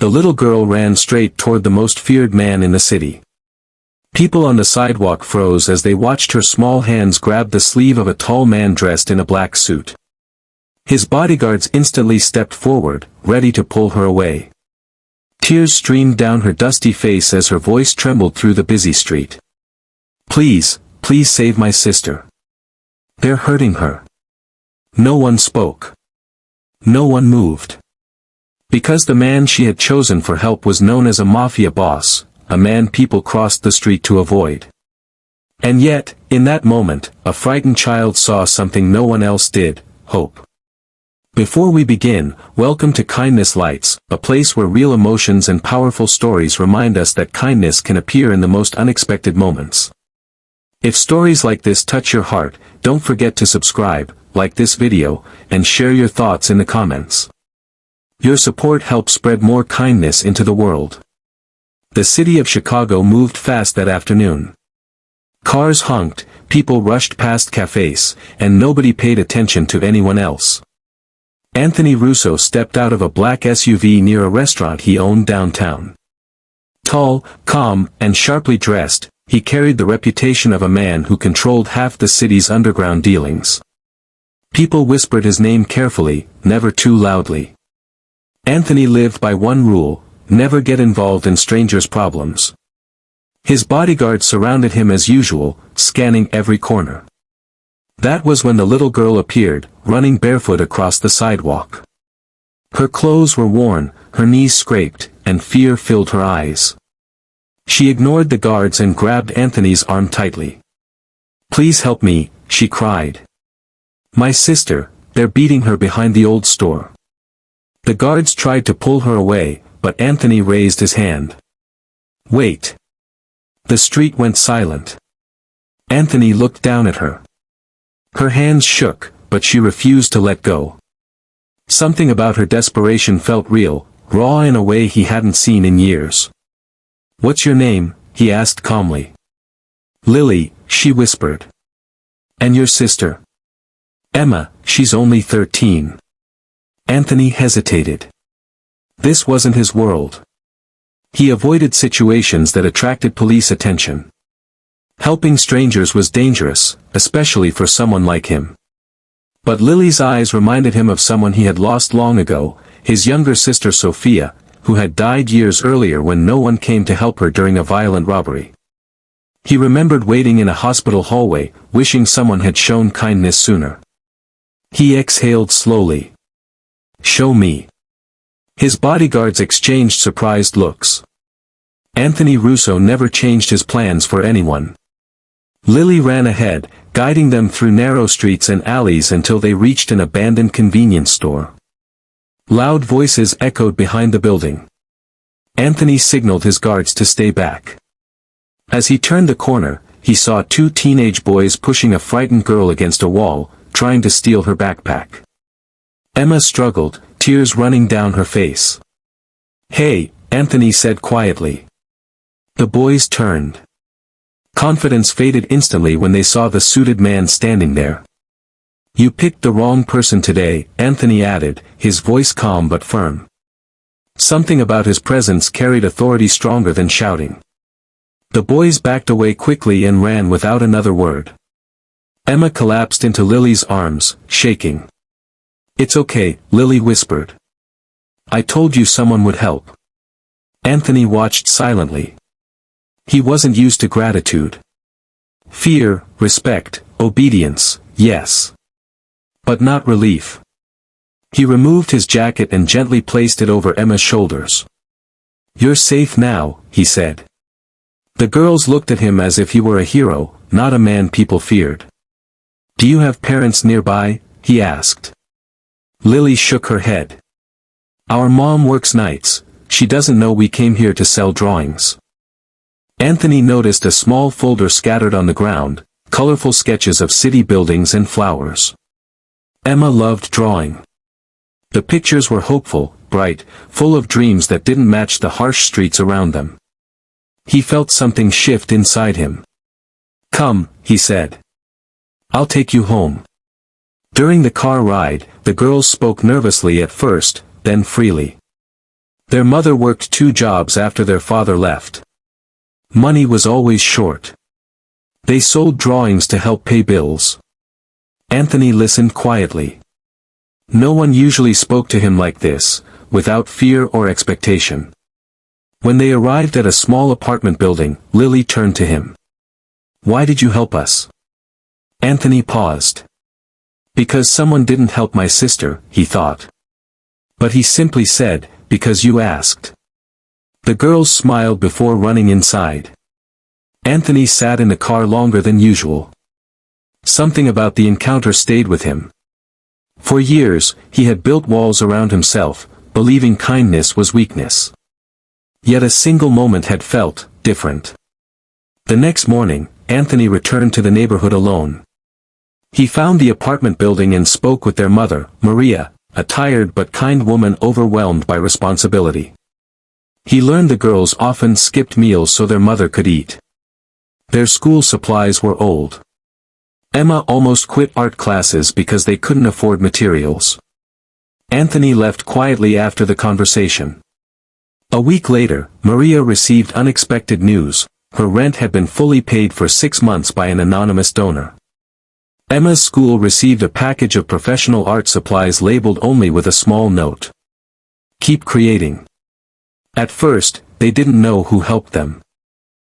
The little girl ran straight toward the most feared man in the city. People on the sidewalk froze as they watched her small hands grab the sleeve of a tall man dressed in a black suit. His bodyguards instantly stepped forward, ready to pull her away. Tears streamed down her dusty face as her voice trembled through the busy street. "Please, please save my sister. They're hurting her." No one spoke. No one moved. Because the man she had chosen for help was known as a mafia boss, a man people crossed the street to avoid. And yet, in that moment, a frightened child saw something no one else did: hope. Before we begin, welcome to Kindness Lights, a place where real emotions and powerful stories remind us that kindness can appear in the most unexpected moments. If stories like this touch your heart, don't forget to subscribe, like this video, and share your thoughts in the comments. Your support helps spread more kindness into the world. The city of Chicago moved fast that afternoon. Cars honked, people rushed past cafes, and nobody paid attention to anyone else. Anthony Russo stepped out of a black SUV near a restaurant he owned downtown. Tall, calm, and sharply dressed, he carried the reputation of a man who controlled half the city's underground dealings. People whispered his name carefully, never too loudly. Anthony lived by one rule: never get involved in strangers' problems. His bodyguards surrounded him as usual, scanning every corner. That was when the little girl appeared, running barefoot across the sidewalk. Her clothes were worn, her knees scraped, and fear filled her eyes. She ignored the guards and grabbed Anthony's arm tightly. "Please help me," she cried. "My sister, they're beating her behind the old store." The guards tried to pull her away, but Anthony raised his hand. "Wait." The street went silent. Anthony looked down at her. Her hands shook, but she refused to let go. Something about her desperation felt real, raw in a way he hadn't seen in years. "What's your name?" he asked calmly. "Lily," she whispered. "And your sister?" "Emma, she's only 13. Anthony hesitated. This wasn't his world. He avoided situations that attracted police attention. Helping strangers was dangerous, especially for someone like him. But Lily's eyes reminded him of someone he had lost long ago, his younger sister Sophia, who had died years earlier when no one came to help her during a violent robbery. He remembered waiting in a hospital hallway, wishing someone had shown kindness sooner. He exhaled slowly. "Show me." His bodyguards exchanged surprised looks. Anthony Russo never changed his plans for anyone. Lily ran ahead, guiding them through narrow streets and alleys until they reached an abandoned convenience store. Loud voices echoed behind the building. Anthony signaled his guards to stay back. As he turned the corner, he saw two teenage boys pushing a frightened girl against a wall, trying to steal her backpack. Emma struggled, tears running down her face. "Hey," Anthony said quietly. The boys turned. Confidence faded instantly when they saw the suited man standing there. "You picked the wrong person today," Anthony added, his voice calm but firm. Something about his presence carried authority stronger than shouting. The boys backed away quickly and ran without another word. Emma collapsed into Lily's arms, shaking. "It's okay," Lily whispered. "I told you someone would help." Anthony watched silently. He wasn't used to gratitude. Fear, respect, obedience, yes. But not relief. He removed his jacket and gently placed it over Emma's shoulders. "You're safe now," he said. The girls looked at him as if he were a hero, not a man people feared. "Do you have parents nearby?" he asked. Lily shook her head. "Our mom works nights, she doesn't know we came here to sell drawings." Anthony noticed a small folder scattered on the ground, colorful sketches of city buildings and flowers. Emma loved drawing. The pictures were hopeful, bright, full of dreams that didn't match the harsh streets around them. He felt something shift inside him. "Come," he said. "I'll take you home." During the car ride, the girls spoke nervously at first, then freely. Their mother worked 2 jobs after their father left. Money was always short. They sold drawings to help pay bills. Anthony listened quietly. No one usually spoke to him like this, without fear or expectation. When they arrived at a small apartment building, Lily turned to him. "Why did you help us?" Anthony paused. "Because someone didn't help my sister," he thought. But he simply said, "Because you asked." The girls smiled before running inside. Anthony sat in the car longer than usual. Something about the encounter stayed with him. For years, he had built walls around himself, believing kindness was weakness. Yet a single moment had felt different. The next morning, Anthony returned to the neighborhood alone. He found the apartment building and spoke with their mother, Maria, a tired but kind woman overwhelmed by responsibility. He learned the girls often skipped meals so their mother could eat. Their school supplies were old. Emma almost quit art classes because they couldn't afford materials. Anthony left quietly after the conversation. A week later, Maria received unexpected news. Her rent had been fully paid for 6 months by an anonymous donor. Emma's school received a package of professional art supplies labeled only with a small note. "Keep creating." At first, they didn't know who helped them.